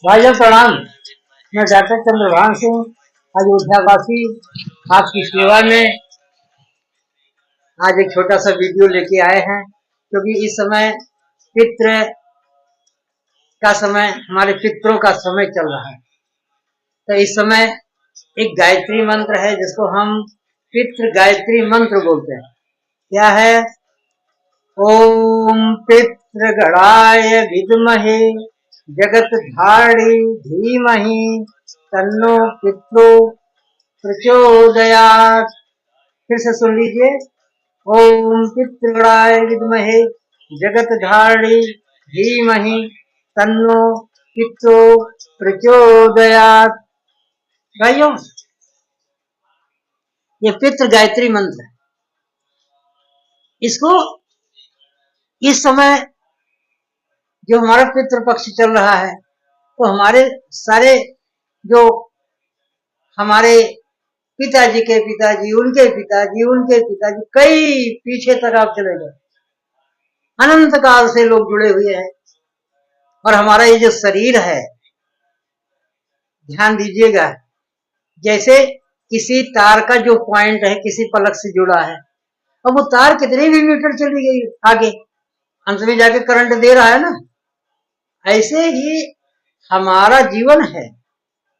भाइयों प्रणाम। मैं डॉक्टर चंद्रभान सिंह अयोध्या वासी आपकी सेवा में आज एक छोटा सा वीडियो लेके आए हैं, क्योंकि इस समय पितृ का समय, हमारे पितरों का समय चल रहा है। तो इस समय एक गायत्री मंत्र है जिसको हम पितृ गायत्री मंत्र बोलते हैं। क्या है? ओम पितृगणाय विद्महे जगत धारी धीमहि तन्नो पितृ प्रचोदयात्। फिर से सुन लीजिए। ओम पितृगणाय विद्महे जगत धारी धीमहि तन्नो पितृ प्रचोदयात्। भाइयों, ये पितृ गायत्री मंत्र है। इसको इस समय जो हमारा पितृ पक्ष चल रहा है, तो हमारे सारे जो हमारे पिताजी के पिताजी, उनके पिताजी, उनके पिताजी, कई पीछे तक आप चले गए, अनंत काल से लोग जुड़े हुए हैं। और हमारा ये जो शरीर है, ध्यान दीजिएगा, जैसे किसी तार का जो पॉइंट है किसी पलक से जुड़ा है, अब वो तार कितने भी मीटर चली गई आगे, अंत में जाके करंट दे रहा है ना। ऐसे ही हमारा जीवन है।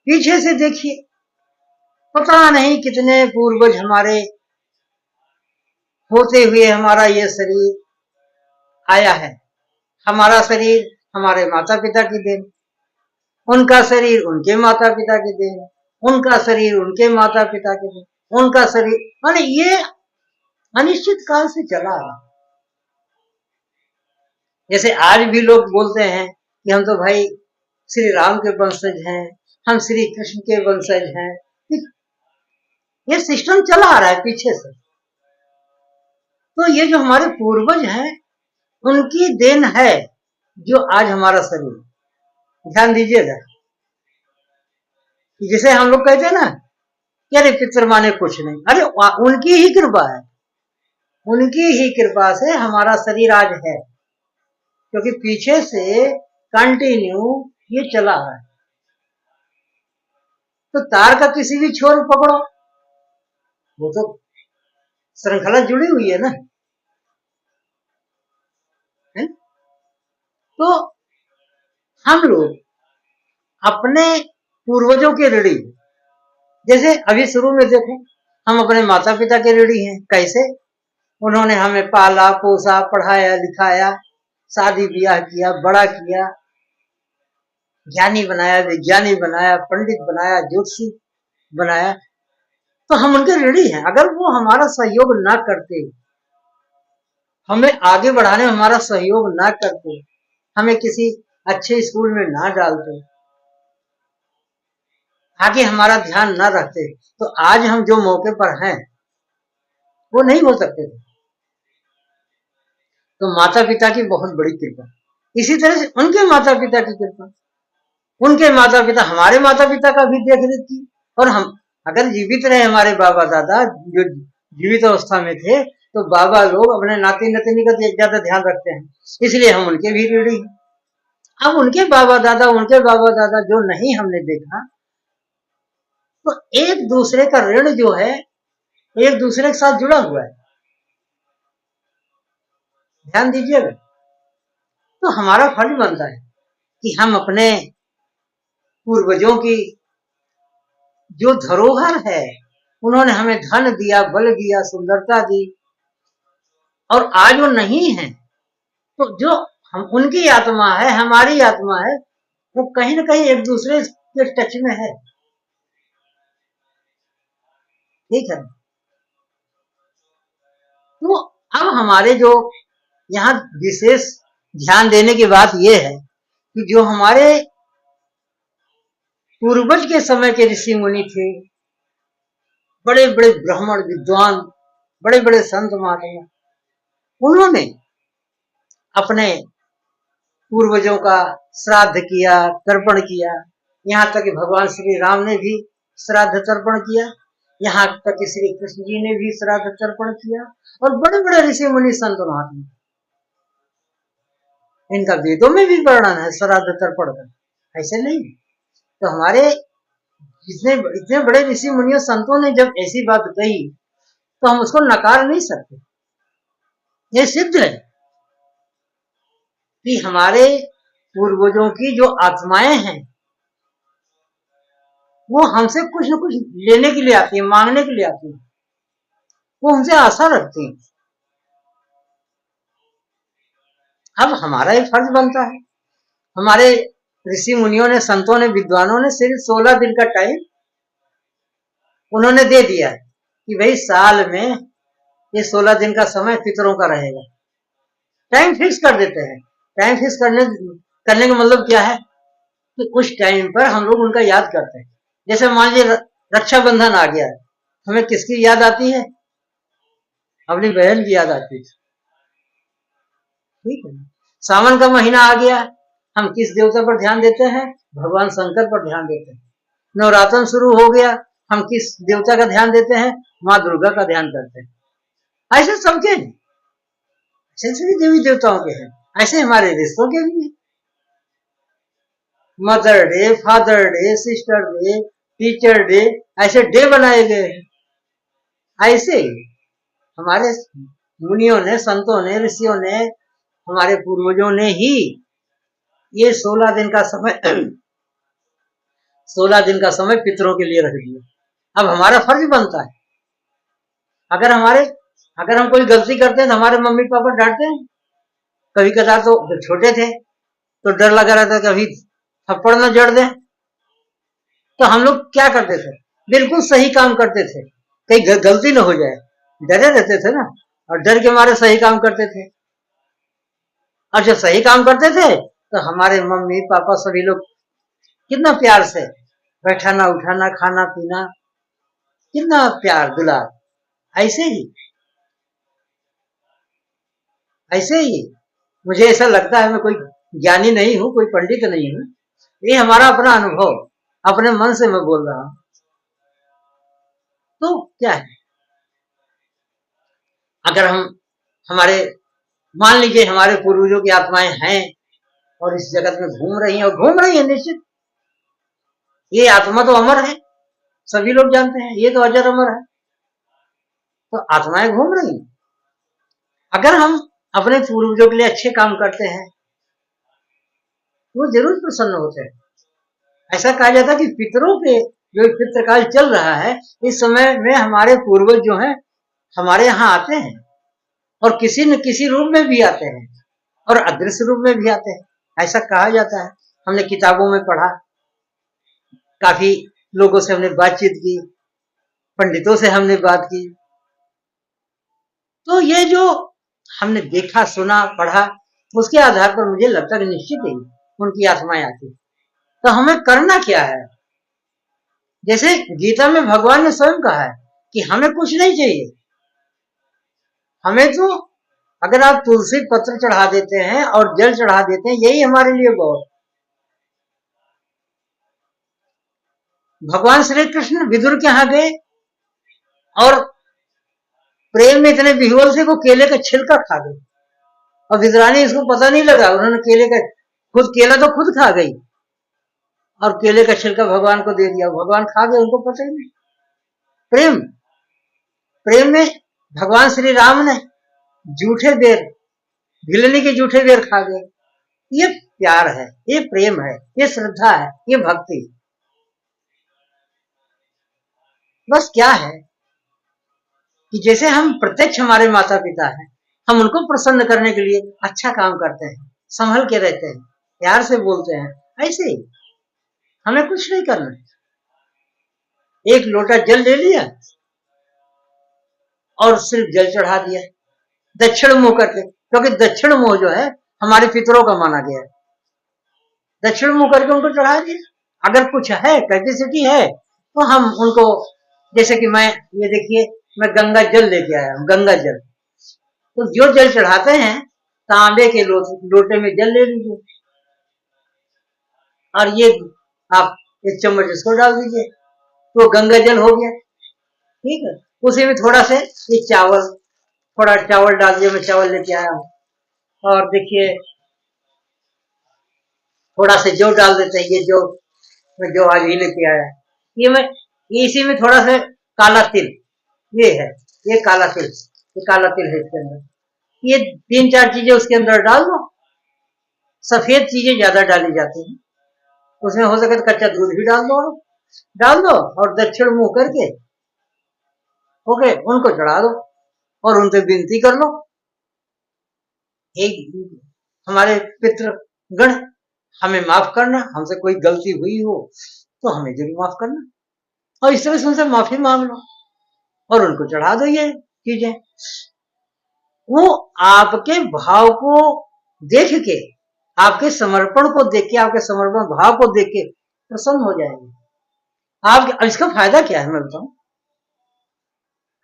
पीछे से देखिए, पता नहीं कितने पूर्वज हमारे होते हुए हमारा ये शरीर आया है। हमारा शरीर हमारे माता पिता की देन, उनका शरीर उनके माता पिता की देन, उनका शरीर उनके माता पिता की देन, उनका शरीर, माने ये अनिश्चित काल से चला रहा। जैसे आज भी लोग बोलते हैं कि हम तो भाई श्री राम के वंशज हैं, हम श्री कृष्ण के वंशज हैं। ये सिस्टम चला आ रहा है पीछे से। तो ये जो हमारे पूर्वज हैं, उनकी देन है जो आज हमारा शरीर। ध्यान दीजिएगा, जिसे हम लोग कहते हैं ना कि अरे पितर माने कुछ नहीं, अरे उनकी ही कृपा है, उनकी ही कृपा से हमारा शरीर आज है, क्योंकि पीछे से कंटिन्यू ये चला रहा है। तो तार का किसी भी छोर पकड़ो, वो तो श्रृंखला जुड़ी हुई है ना, है? तो हम लोग अपने पूर्वजों के ऋणी, जैसे अभी शुरू में देखो, हम अपने माता पिता के ऋणी हैं। कैसे? उन्होंने हमें पाला पोसा, पढ़ाया लिखाया, शादी ब्याह किया, बड़ा किया, ज्ञानी बनाया, विज्ञानी बनाया, पंडित बनाया, ज्योतिषी बनाया। तो हम उनके ऋणी हैं। अगर वो हमारा सहयोग ना करते, हमें आगे बढ़ाने में हमारा सहयोग ना करते, हमें किसी अच्छे स्कूल में ना डालते, आगे हमारा ध्यान ना रखते, तो आज हम जो मौके पर हैं वो नहीं हो सकते थे। तो माता पिता की बहुत बड़ी कृपा, इसी तरह से उनके माता पिता की कृपा, उनके माता पिता हमारे माता पिता का भी देख रेख की। और हम अगर जीवित रहे, हमारे बाबा दादा जो जीवित अवस्था में थे, तो बाबा लोग अपने नाती नतनी का ज्यादा ध्यान रखते हैं, इसलिए हम उनके भी ऋणी हैं। अब उनके बाबा दादा जो नहीं हमने देखा, तो एक दूसरे का ऋण जो है एक दूसरे के साथ जुड़ा हुआ है। ध्यान दीजिएगा। तो हमारा फर्ज बनता है कि हम अपने पूर्वजों की जो धरोहर है, उन्होंने हमें धन दिया, बल दिया, सुंदरता दी, और आज वो नहीं है, तो जो हम उनकी आत्मा है, हमारी आत्मा है, वो कहीं ना कहीं एक दूसरे के टच में है। ठीक है। तो अब हमारे जो यहाँ विशेष ध्यान देने की बात यह है कि जो हमारे पूर्वज के समय के ऋषि मुनि थे, बड़े बड़े ब्राह्मण विद्वान, बड़े बड़े संत महात्मा, उन्होंने अपने पूर्वजों का श्राद्ध किया, तर्पण किया। यहाँ तक कि भगवान श्री राम ने भी श्राद्ध तर्पण किया, यहाँ तक कि श्री कृष्ण जी ने भी श्राद्ध तर्पण किया, और बड़े बड़े ऋषि मुनि संत महात्मा, इनका वेदों में भी वर्णन है श्राद्ध तर्पण का। ऐसे नहीं। तो हमारे इतने इतने बड़े ऋषि मुनियों संतों ने जब ऐसी बात कही तो हम उसको नकार नहीं सकते। ये सिद्ध है कि हमारे पूर्वजों की जो आत्माएं हैं वो हमसे कुछ न कुछ लेने के लिए आती है, मांगने के लिए आती है, वो हमसे आशा रखती है। अब हमारा एक फर्ज बनता है, हमारे ऋषि मुनियों ने, संतों ने, विद्वानों ने सिर्फ 16 दिन का टाइम उन्होंने दे दिया है कि भाई साल में ये 16 दिन का समय पितरों का रहेगा। टाइम फिक्स कर देते हैं। टाइम फिक्स करने का मतलब क्या है कि उस टाइम पर हम लोग उनका याद करते हैं। जैसे मान लीजिए रक्षाबंधन आ गया है, हमें किसकी याद आती है? अपनी बहन की याद आती है। ठीक है। सावन का महीना आ गया, हम किस देवता पर ध्यान देते हैं? भगवान शंकर पर ध्यान देते हैं। नवरात्र शुरू हो गया, हम किस देवता का ध्यान देते हैं? माँ दुर्गा का ध्यान करते हैं। ऐसे सबके हैं, ऐसे सभी देवी देवताओं के हैं, ऐसे हमारे रिश्तों के भी हैं। Mother day, father day, sister day, teacher day, ऐसे डे बनाए गए हैं। ऐसे ही हमारे मुनियों ने, संतों ने, ऋषियों ने, हमारे पूर्वजों ने ही ये 16 दिन का समय 16 दिन का समय पितरों के लिए रख दिया। अब हमारा फर्ज बनता है, अगर हम कोई गलती करते हैं तो हमारे मम्मी पापा डांटते हैं। कभी कदार तो जब छोटे थे तो डर लगा रहता है कभी थप्पड़ न जड़ दे, तो हम लोग क्या करते थे? बिल्कुल सही काम करते थे, कहीं गलती न हो जाए, डरे रहते थे ना, और डर के मारे सही काम करते थे। और जब सही काम करते थे तो हमारे मम्मी पापा सभी लोग कितना प्यार से बैठाना, उठाना, खाना पीना, कितना प्यार दुलार। ऐसे ही मुझे ऐसा लगता है, मैं कोई ज्ञानी नहीं हूं, कोई पंडित नहीं हूं, ये हमारा अपना अनुभव, अपने मन से मैं बोल रहा हूं। तो क्या है, अगर हमारे मान लीजिए हमारे पूर्वजों की आत्माएं हैं और इस जगत में घूम रही है निश्चित, ये आत्मा तो अमर है, सभी लोग जानते हैं, ये तो अजर अमर है, तो आत्माएं घूम रही हैं। अगर हम अपने पूर्वजों के लिए अच्छे काम करते हैं तो वो जरूर प्रसन्न होते हैं। ऐसा कहा जाता है कि पितरों के जो पितृकाल चल रहा है, इस समय में हमारे पूर्वज जो हैं हमारे यहाँ आते हैं, और किसी न किसी रूप में भी आते हैं, और अदृश्य रूप में भी आते हैं, ऐसा कहा जाता है। हमने किताबों में पढ़ा, काफी लोगों से हमने बातचीत की, पंडितों से हमने बात की, तो ये जो हमने देखा, सुना, पढ़ा, उसके आधार पर मुझे लगता है कि निश्चित ही उनकी आत्माएं आती। तो हमें करना क्या है? जैसे गीता में भगवान ने स्वयं कहा है कि हमें कुछ नहीं चाहिए, हमें तो अगर आप तुलसी पत्र चढ़ा देते हैं और जल चढ़ा देते हैं, यही हमारे लिए बहुत। भगवान श्री कृष्ण विदुर के यहाँ गए और प्रेम में इतने विह्वल थे वो केले का छिलका खा गए, और विदुरानी इसको पता नहीं लगा, उन्होंने केला तो खुद खा गई और केले का छिलका भगवान को दे दिया, भगवान खा गए, उनको पता ही नहीं। प्रेम में भगवान श्री राम ने जूठे बेर, भिलनी के जूठे बेर खा गए। ये प्यार है, ये प्रेम है, ये श्रद्धा है, ये भक्ति। बस क्या है कि जैसे हम प्रत्यक्ष हमारे माता पिता हैं, हम उनको प्रसन्न करने के लिए अच्छा काम करते हैं, संभल के रहते हैं, प्यार से बोलते हैं, ऐसे ही हमें कुछ नहीं करना। एक लोटा जल ले लिया और सिर्फ जल चढ़ा दिया दक्षिण मुंह करके, क्योंकि दक्षिण मुंह जो है हमारे पितरों का माना गया है, दक्षिण मुंह करके उनको चढ़ा दिया। अगर कुछ है, कैपेसिटी है, तो हम उनको, जैसे कि ये देखिए, मैं गंगा जल लेके आया हूं, गंगा जल, तो जो जल चढ़ाते हैं तांबे के लोटे में जल ले लीजिए, और ये आप एक चम्मच इसको डाल दीजिए, तो गंगा जल हो गया। ठीक है, उसी में थोड़ा से ये थोड़ा चावल डाल दिया, मैं चावल लेके आया हूँ, और देखिए थोड़ा सा जौ डाल देते हैं, ये जौ मैं जो आज ही लेके आया, ये इसी में थोड़ा सा काला तिल, ये है, ये काला तिल, ये काला तिल है इसके अंदर। ये 3-4 चीजें उसके अंदर डाल दो। सफेद चीजें ज्यादा डाली जाती हैं उसमें, हो सके तो कच्चा दूध भी डाल दो और दक्षिण मुंह करके ओके उनको चढ़ा दो और उनसे विनती कर लो, एक हमारे पितृगण हमें माफ करना, हमसे कोई गलती हुई हो तो हमें जरूर माफ करना, और इस तरह से उनसे माफी मांग लो और उनको चढ़ा दो ये चीजें। वो आपके भाव को देख के, आपके समर्पण को देख के, आपके समर्पण भाव को देख के प्रसन्न हो जाएंगे। आप इसका फायदा क्या है मैं बताऊं?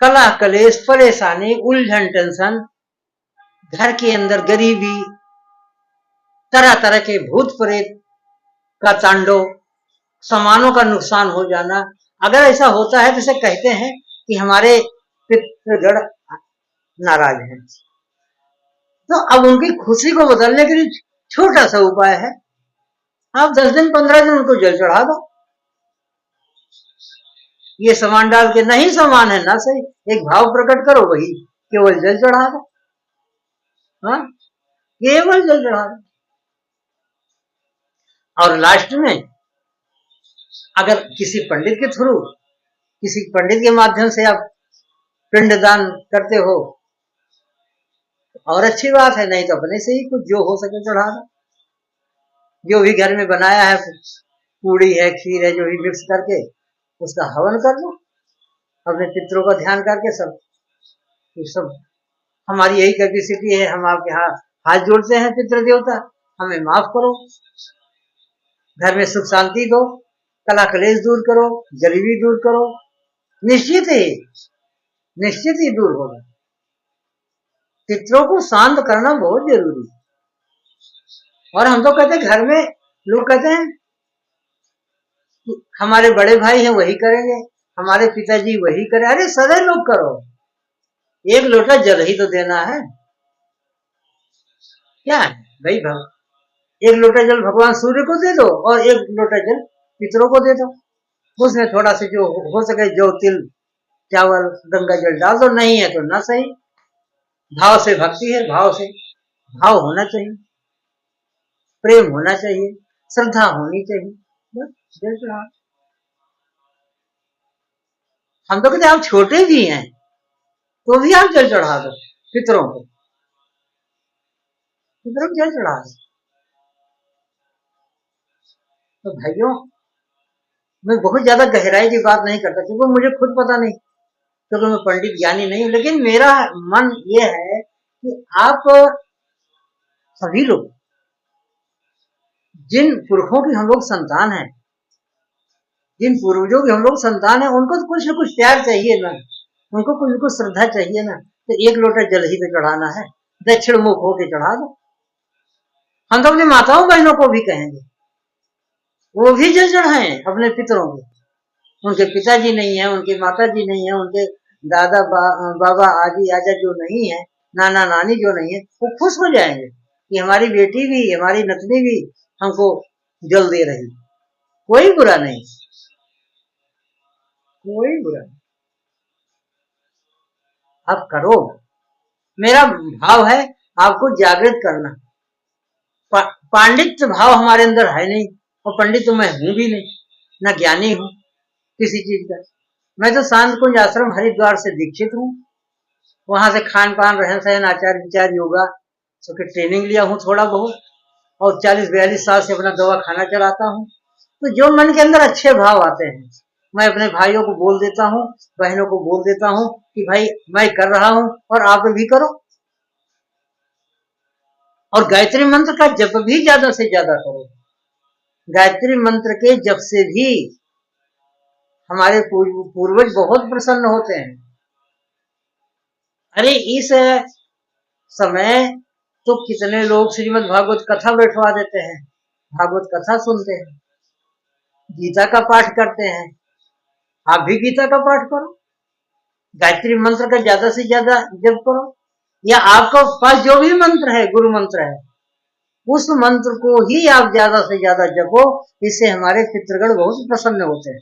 कलह कलेश परेशानी उलझन टेंशन, घर के अंदर गरीबी, तरह तरह के भूत प्रेत का तांडव, सामानों का नुकसान हो जाना। अगर ऐसा होता है तो इसे कहते हैं कि हमारे पितृगण नाराज हैं। तो अब उनकी खुशी को बदलने के लिए छोटा सा उपाय है, आप 10 दिन 15 दिन उनको जल चढ़ा दो। ये सामान डाल के, नहीं सामान है ना सही, एक भाव प्रकट करो, वही केवल जल चढ़ा दो, हाँ केवल जल चढ़ा दो। और लास्ट में अगर किसी पंडित के थ्रू, किसी पंडित के माध्यम से आप पिंडदान करते हो और अच्छी बात है, नहीं तो अपने से ही कुछ जो हो सके चढ़ा दो। जो भी घर में बनाया है, पूड़ी है, खीर है, जो भी मिक्स करके उसका हवन कर लो, अपने पितरों का ध्यान करके। सब हमारी यही कैपेसिटी है, हम आपके हाथ जोड़ते हैं, पितृ देवता हमें माफ करो, घर में सुख शांति दो, कला कलेश दूर करो, गरीबी दूर करो, निश्चित ही दूर होगा। पितरों को शांत करना बहुत जरूरी है। और हम तो कहते हैं, घर में लोग कहते हैं कि हमारे बड़े भाई हैं वही करेंगे, हमारे पिताजी वही करें। अरे सदैव लोग करो, एक लोटा जल ही तो देना है, क्या है भाई भाव, एक लोटा जल भगवान सूर्य को दे दो और एक लोटा जल पितरों को दे दो, उसमें थोड़ा सा जो हो सके, जो तिल चावल गंगा जल डाल दो, नहीं है तो ना सही। भाव से भक्ति है, भाव से भाव होना चाहिए, प्रेम होना चाहिए, श्रद्धा होनी चाहिए, बस जल चढ़ा। हम तो कहते आप छोटे भी हैं तो भी आप जल चढ़ा दो, पितरों को जल चढ़ा दो। तो भाइयों, मैं बहुत ज्यादा गहराई की बात नहीं करता क्योंकि मुझे खुद पता नहीं, क्योंकि मैं पंडित ज्ञानी नहीं हूं, लेकिन मेरा मन ये है कि आप सभी लोग, जिन पुरखों की हम लोग संतान हैं, जिन पूर्वजों की हम लोग संतान हैं, उनको तो कुछ न कुछ प्यार चाहिए ना, उनको कुछ न कुछ श्रद्धा चाहिए ना, तो एक लोटा जल ही तो चढ़ाना है, दक्षिण मुख होके चढ़ा दो। हम तो अपनी माताओं बहनों को भी कहेंगे वो भी जल चढ़ाएं अपने पितरों को। उनके पिताजी नहीं है, उनके माताजी नहीं है, उनके दादा बाबा आदि आजा जो नहीं है, नाना नानी जो नहीं है, वो खुश हो जाएंगे कि हमारी बेटी भी, हमारी नतनी भी हमको जल दे रही। कोई बुरा नहीं, कोई बुरा नहीं, आप करो। मेरा भाव है आपको जागृत करना। पांडित्य भाव हमारे अंदर है नहीं, और पंडित तो मैं हूं भी नहीं, ना ज्ञानी हूं किसी चीज का। मैं तो शांत कुंज आश्रम हरिद्वार से दीक्षित हूँ, वहां से खान पान रहन सहन आचार विचार योगा सबके ट्रेनिंग लिया हूँ थोड़ा बहुत, और 40-42 साल से अपना दवा खाना चलाता हूँ। तो जो मन के अंदर अच्छे भाव आते हैं, मैं अपने भाइयों को बोल देता हूँ, बहनों को बोल देता हूँ कि भाई मैं कर रहा हूँ और आप भी करो। और गायत्री मंत्र का जप भी ज्यादा से ज्यादा करो। गायत्री मंत्र के जप से भी हमारे पूर्वज बहुत प्रसन्न होते हैं। अरे इस समय तो कितने लोग श्रीमद् भागवत कथा बैठवा देते हैं, भागवत कथा सुनते हैं, गीता का पाठ करते हैं। आप भी गीता का पाठ करो, गायत्री मंत्र का ज्यादा से ज्यादा जप करो, या आपके पास जो भी मंत्र है, गुरु मंत्र है, उस मंत्र को ही आप ज्यादा से ज्यादा जपो, इससे हमारे पितृगण बहुत प्रसन्न होते हैं।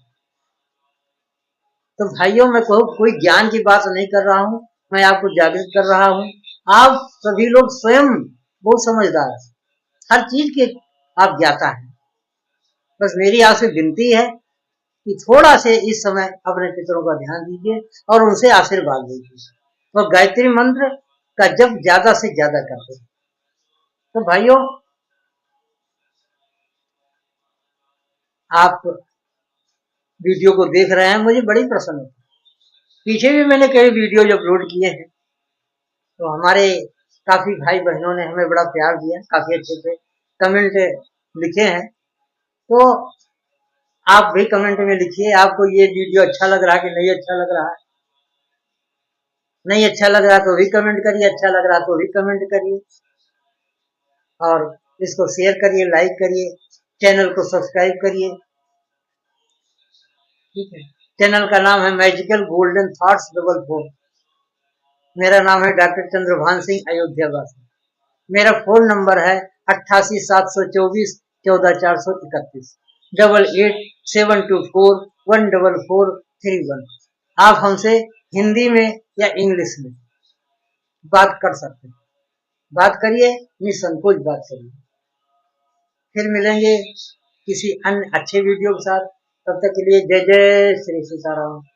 तो भाइयों, मैं कोई ज्ञान की बात नहीं कर रहा हूं, मैं आपको जागृत कर रहा हूं। आप सभी लोग स्वयं बहुत समझदार हैं, हर चीज के आप ज्ञाता हैं। बस मेरी आपसे विनती है कि थोड़ा से इस समय अपने पितरों का ध्यान दीजिए और उनसे आशीर्वाद लीजिए, और गायत्री मंत्र का जप ज्यादा से ज्यादा करते हैं। तो भाइयों, आप वीडियो को देख रहे हैं, मुझे बड़ी प्रसन्नता। पीछे भी मैंने कई वीडियो अपलोड किए हैं, तो हमारे काफी भाई बहनों ने हमें बड़ा प्यार दिया, काफी अच्छे से कमेंट लिखे हैं। तो आप भी कमेंट में लिखिए, आपको ये वीडियो अच्छा लग रहा है कि नहीं अच्छा लग रहा है। नहीं अच्छा लग रहा तो भी कमेंट करिए, अच्छा लग रहा तो भी कमेंट करिए, और इसको शेयर करिए, लाइक करिए, चैनल को सब्सक्राइब करिए। ठीक है, चैनल का नाम है मैजिकल गोल्डन थॉट्स 44। मेरा नाम है डॉक्टर चंद्रभान सिंह, अयोध्या वासी। मेरा फोन नंबर है 88,724,14,431, 88,724,14431। आप हमसे हिंदी में या इंग्लिश में बात कर सकते हैं। बात करिए, निसंकोच बात करिए। फिर मिलेंगे किसी अन्य अच्छे वीडियो के साथ। तब तक के लिए जय जय श्री सीताराम।